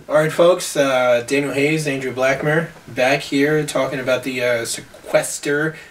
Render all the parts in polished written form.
Alright folks, Daniel Hayes, Andrew Blackmer, back here talking about the sequestration,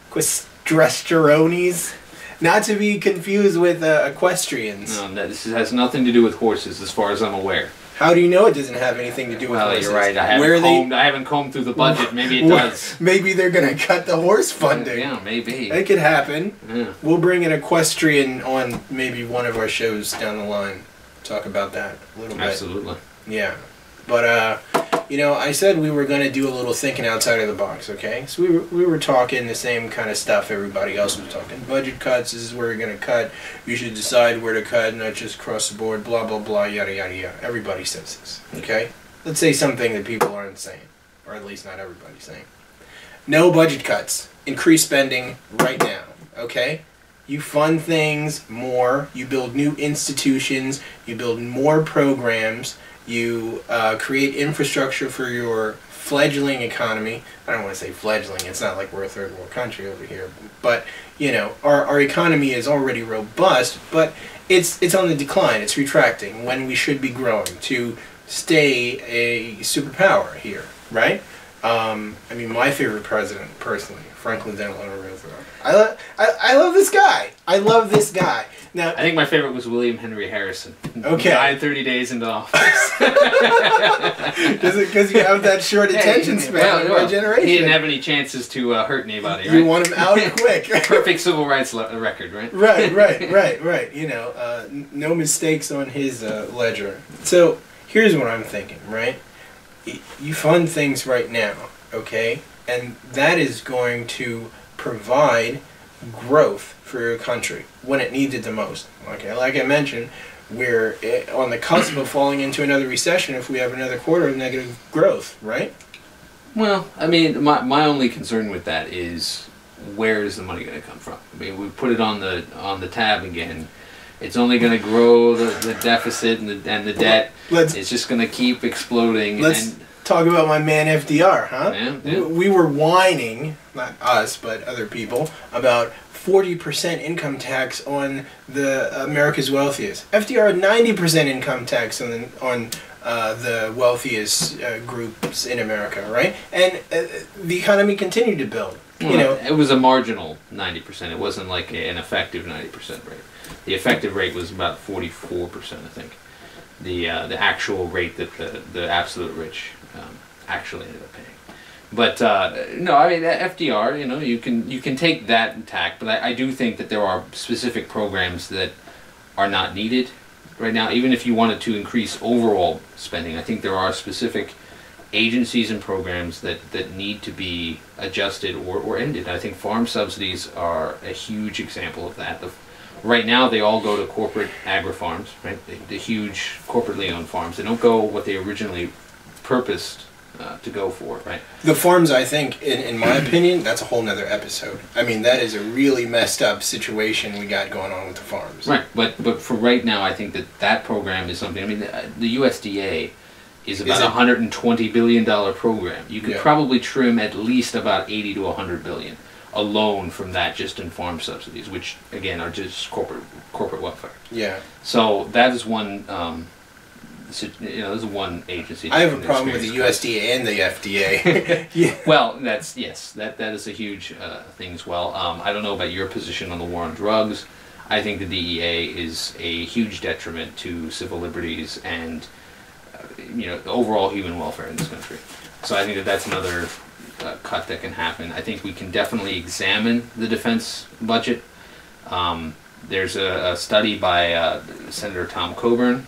questresterones, not to be confused with equestrians. No, this has nothing to do with horses as far as I'm aware. How do you know it doesn't have anything to do with horses? Well, you're right, I haven't combed through the budget, maybe it does. Maybe they're going to cut the horse funding. Yeah, maybe. It could happen. Yeah. We'll bring an equestrian on maybe one of our shows down the line. Talk about that a little bit. Absolutely. Yeah. But, you know, I said we were going to do a little thinking outside of the box, okay? So we were talking the same kind of stuff everybody else was talking. Budget cuts, this is where you're going to cut. You should decide where to cut, not just across the board, blah, blah, blah, yada, yada, yada. Everybody says this, okay? Let's say something that people aren't saying, or at least not everybody's saying. No budget cuts. Increase spending right now, okay? You fund things more, you build new institutions, you build more programs, you create infrastructure for your fledgling economy. I don't want to say fledgling, it's not like we're a third world country over here, but you know, our economy is already robust, but it's on the decline, it's retracting when we should be growing to stay a superpower here, right? I mean, my favorite president, personally, Franklin Delano Roosevelt. I love this guy. I love this guy. Now, I think my favorite was William Henry Harrison. Okay. Died 30 days into office. Is it because you have that short attention span of our generation? He didn't have any chances to hurt anybody, right? You want him out quick. Perfect civil rights record, right? Right. You know, no mistakes on his ledger. So, here's what I'm thinking, right? You fund things right now, okay? And that is going to provide growth for your country when it needs it the most. Okay, like I mentioned, we're on the cusp of falling into another recession if we have another quarter of negative growth, right? Well, I mean, my only concern with that is where is the money going to come from? I mean, we put it on the tab again. It's only going to grow the deficit and the debt. It's just going to keep exploding. Let's talk about my man FDR, huh? Yeah. We were whining, not us, but other people, about 40% income tax on the America's wealthiest. FDR had 90% income tax on the wealthiest groups in America, right? And the economy continued to build. Well, you know, it was a marginal 90%. It wasn't like an effective 90% rate. The effective rate was about 44%, I think. The actual rate that the absolute rich actually ended up paying. But no, I mean FDR. You know, you can take that tack, but I do think that there are specific programs that are not needed right now. Even if you wanted to increase overall spending, I think there are specific agencies and programs that need to be adjusted or ended. I think farm subsidies are a huge example of that. Right now, they all go to corporate agri-farms, right? The huge corporately owned farms. They don't go what they originally purposed to go for, right? The farms, I think, in my opinion, that's a whole nother episode. I mean, that is a really messed up situation we got going on with the farms. Right, but for right now, I think that program is something. I mean, the USDA is about a $120 billion program. You could probably trim at least about 80 to 100 billion alone from that, just in farm subsidies, which again are just corporate welfare. Yeah. So that is one. You know, there's one agency. I have a problem with the USDA and the FDA. Yeah. Well, that is a huge thing as well. I don't know about your position on the war on drugs. I think the DEA is a huge detriment to civil liberties and you know, the overall human welfare in this country. So I think that that's another cut that can happen. I think we can definitely examine the defense budget. There's a study by Senator Tom Coburn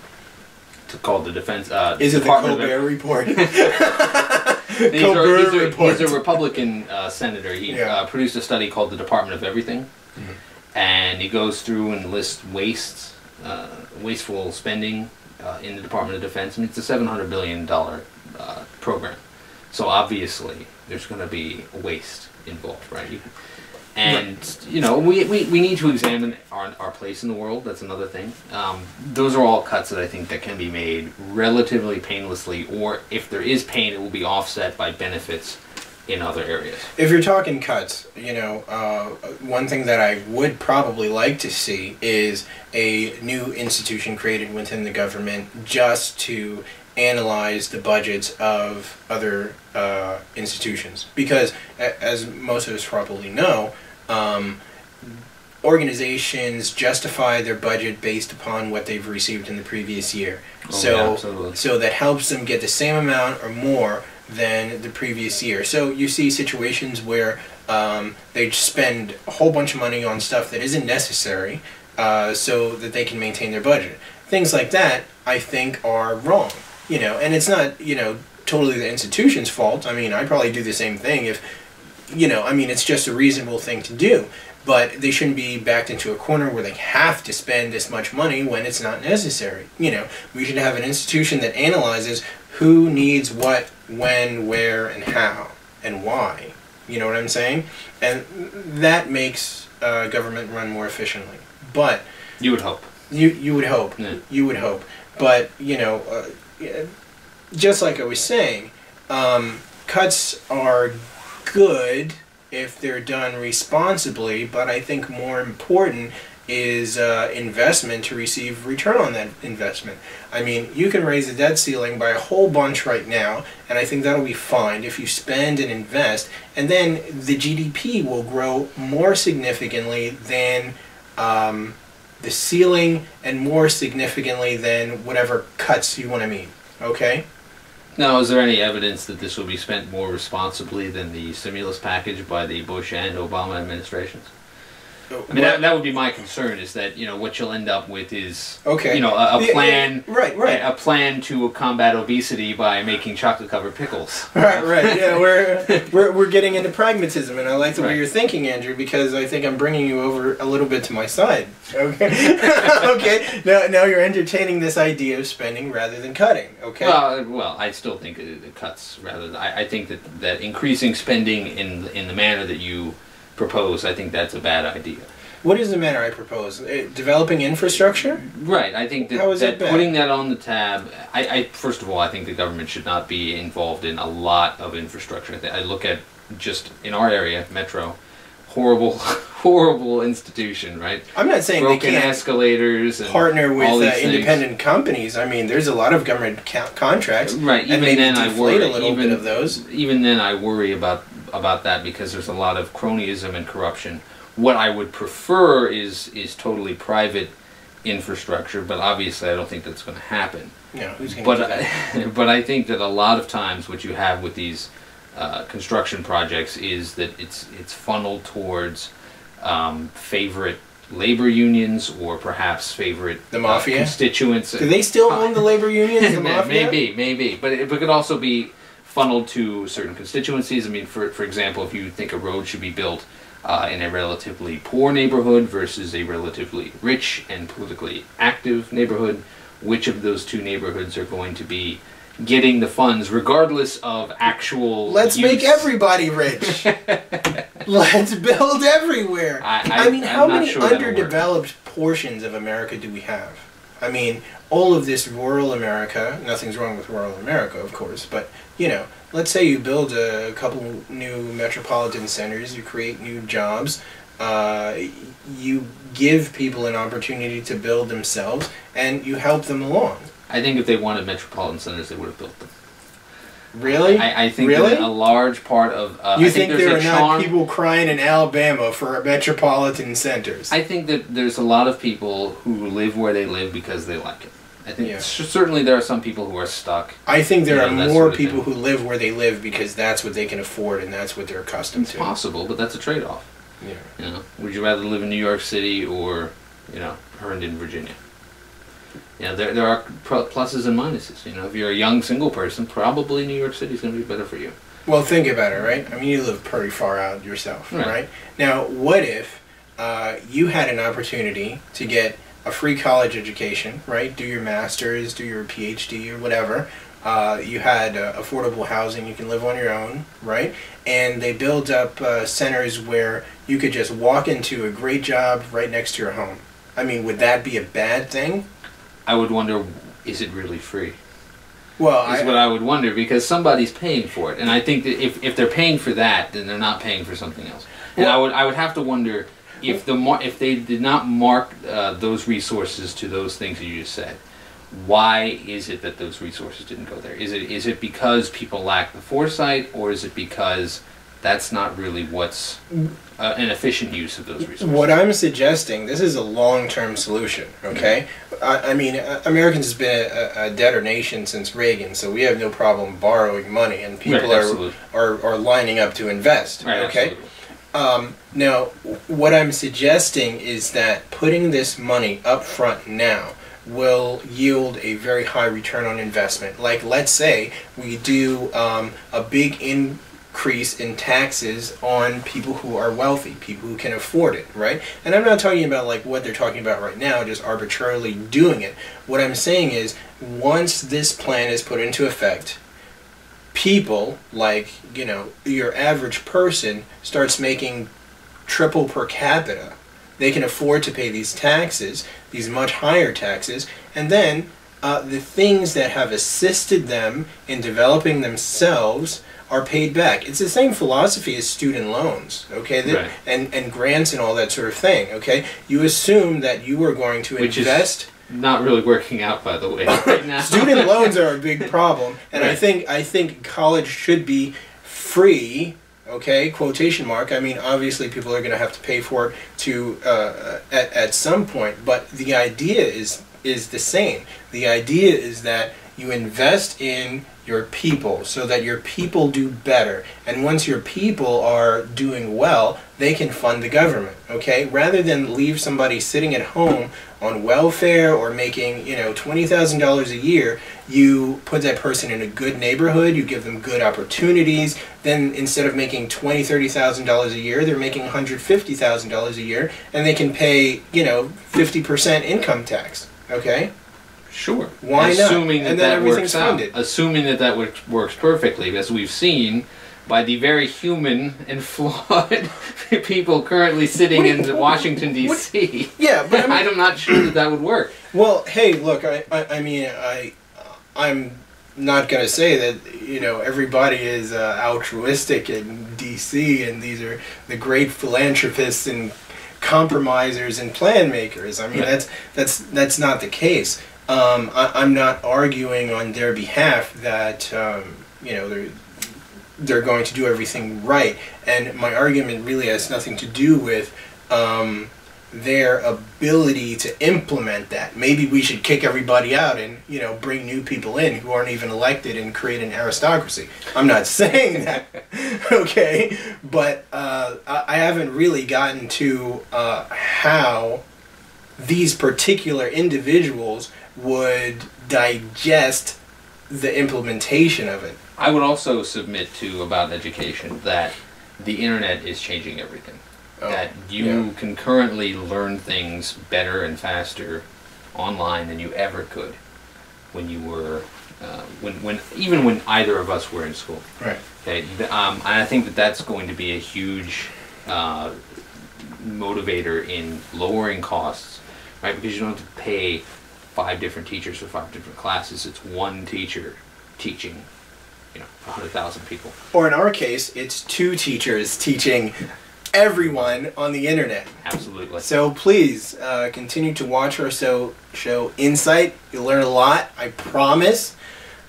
called the Defense. Is it the Colbert Report? He's a Republican senator. He produced a study called the Department of Everything, and he goes through and lists wasteful spending in the Department of Defense. I mean, it's a $700 billion program. So obviously, there's going to be waste involved, right? And, you know, we need to examine our place in the world. That's another thing. Those are all cuts that I think that can be made relatively painlessly, or if there is pain, it will be offset by benefits in other areas. If you're talking cuts, one thing that I would probably like to see is a new institution created within the government just to analyze the budgets of other institutions. Because, as most of us probably know, organizations justify their budget based upon what they've received in the previous year. So that helps them get the same amount or more than the previous year. So you see situations where they spend a whole bunch of money on stuff that isn't necessary so that they can maintain their budget. Things like that, I think, are wrong. And it's not, totally the institution's fault. I mean, I'd probably do the same thing if, it's just a reasonable thing to do. But they shouldn't be backed into a corner where they have to spend this much money when it's not necessary. We should have an institution that analyzes who needs what, when, where, and how, and why. You know what I'm saying? And that makes government run more efficiently. But you would hope. You would hope. Yeah. You would hope. But, just like I was saying, cuts are good if they're done responsibly, but I think more important is investment to receive return on that investment. I mean, you can raise the debt ceiling by a whole bunch right now, and I think that'll be fine if you spend and invest, and then the GDP will grow more significantly than the ceiling and more significantly than whatever cuts you want to meet. Okay? Now, is there any evidence that this will be spent more responsibly than the stimulus package by the Bush and Obama administrations? I mean, that would be my concern, is that, what you'll end up with is, a plan, right. a plan to combat obesity by making chocolate-covered pickles. Right, yeah, we're getting into pragmatism, and I like the way you're thinking, Andrew, because I think I'm bringing you over a little bit to my side. Okay, okay. Now you're entertaining this idea of spending rather than cutting. Okay. Well, I still think it cuts rather than. I think that increasing spending in the manner that you propose, I think that's a bad idea. What is the manner I propose? Developing infrastructure? Right. I think that putting that on the tab, I first of all, I think the government should not be involved in a lot of infrastructure. I look at just in our area, Metro, horrible institution, right? I'm not saying broken they can't escalators and partner with independent things. Companies. I mean, there's a lot of government contracts. Right. Even and maybe then, I worry a little bit of those. Even then, I worry about that because there's a lot of cronyism and corruption. What I would prefer is totally private infrastructure, but obviously I don't think that's going to happen. No, who's going to do that? But I think that a lot of times what you have with these construction projects is that it's funneled towards favorite labor unions or perhaps favorite the mafia constituents. Do they still own the labor unions? The mafia? Maybe, but it could also be funneled to certain constituencies. I mean, for example, if you think a road should be built in a relatively poor neighborhood versus a relatively rich and politically active neighborhood, which of those two neighborhoods are going to be getting the funds regardless of actual Let's use? Make everybody rich. Let's build everywhere. I mean, how many underdeveloped portions of America do we have? I mean, all of this rural America, nothing's wrong with rural America, of course, but, let's say you build a couple new metropolitan centers, you create new jobs, you give people an opportunity to build themselves, and you help them along. I think if they wanted metropolitan centers, they would have built them. Really? I think that a large part of... you think there are not people crying in Alabama for metropolitan centers? I think that there's a lot of people who live where they live because they like it. I think certainly there are some people who are stuck. I think there are more people who live where they live because that's what they can afford and that's what they're accustomed to. It's possible, but that's a trade-off. Yeah. Would you rather live in New York City or, Herndon, Virginia? There are pluses and minuses. If you're a young single person, probably New York City is going to be better for you. Well, think about it, right? I mean, you live pretty far out yourself, right? Now, what if you had an opportunity to get a free college education, right? Do your master's, do your PhD or whatever. You had affordable housing, you can live on your own, right? And they build up centers where you could just walk into a great job right next to your home. I mean, would that be a bad thing? I would wonder, is it really free? Well, is what I would wonder, because somebody's paying for it, and I think that if they're paying for that, then they're not paying for something else. And Well, I would have to wonder if if they did not mark those resources to those things that you just said. Why is it that those resources didn't go there? Is it because people lack the foresight, or is it because that's not really what's an efficient use of those resources? What I'm suggesting, this is a long-term solution, okay? I mean, Americans has been a debtor nation since Reagan, so we have no problem borrowing money, and people Right, are lining up to invest, Right, okay? absolutely. Now, what I'm suggesting is that putting this money up front now will yield a very high return on investment. Like, let's say we do a big increase in taxes on people who are wealthy, people who can afford it, right? And I'm not talking about like what they're talking about right now, just arbitrarily doing it. What I'm saying is, once this plan is put into effect, people, like, you know, your average person starts making triple per capita. They can afford to pay these taxes, these much higher taxes, and then the things that have assisted them in developing themselves are paid back. It's the same philosophy as student loans, okay? Right. And grants and all that sort of thing, okay? You assume that you are going to Which invest. is not really working out, by the way, right now. Student loans are a big problem, and Right. I think college should be free. Okay, quotation mark. I mean, obviously, people are going to have to pay for it to at some point, but the idea is the same. The idea is that you invest in your people so that your people do better, and once your people are doing well, they can fund the government. Okay, rather than leave somebody sitting at home on welfare or making, you know, $20,000 a year, you put that person in a good neighborhood, you give them good opportunities. Then instead of making $20,000, $30,000 a year, they're making $150,000 a year, and they can pay, you know, 50% income tax. Okay. Sure. Why not? Assuming that And then that everything's works out. funded. Assuming that that works perfectly, as we've seen by the very human and flawed people currently sitting in Washington, D.C. Yeah, but I mean, I'm not sure that that would work. well, hey, look, I'm not going to say that, you know, everybody is altruistic in DC, and these are the great philanthropists and compromisers and plan makers. I mean, Right. that's not the case. I'm not arguing on their behalf that you know, they're going to do everything right, and my argument really has nothing to do with their ability to implement that. Maybe we should kick everybody out and, you know, bring new people in who aren't even elected and create an aristocracy. I'm not saying that, okay? But I haven't really gotten to how these particular individuals would digest the implementation of it. I would also submit to about education that the internet is changing everything. That you can currently learn things better and faster online than you ever could when you were even when either of us were in school. Right. Okay. And I think that that's going to be a huge motivator in lowering costs, right? Because you don't have to pay 5 different teachers for 5 different classes. It's one teacher teaching, you know, 100,000 people. Or in our case, it's 2 teachers teaching everyone on the internet. Absolutely. So please continue to watch our show Insight. You'll learn a lot, I promise.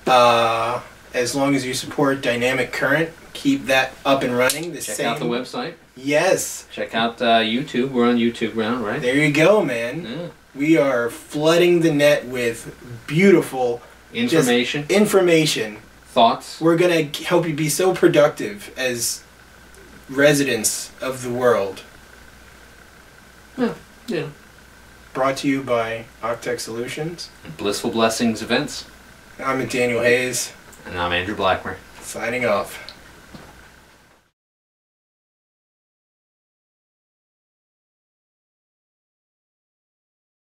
As long as you support Dynamic Current, keep that up and running. Check out the website. Yes. Check out YouTube. We're on YouTube now, right? There you go, man. Yeah. We are flooding the net with beautiful Information. information. Thoughts. We're going to help you be so productive as residents of the world. Yeah. Brought to you by Octech Solutions. Blissful Blessings Events. I'm Daniel Hayes, And I'm Andrew Blackmer. signing off.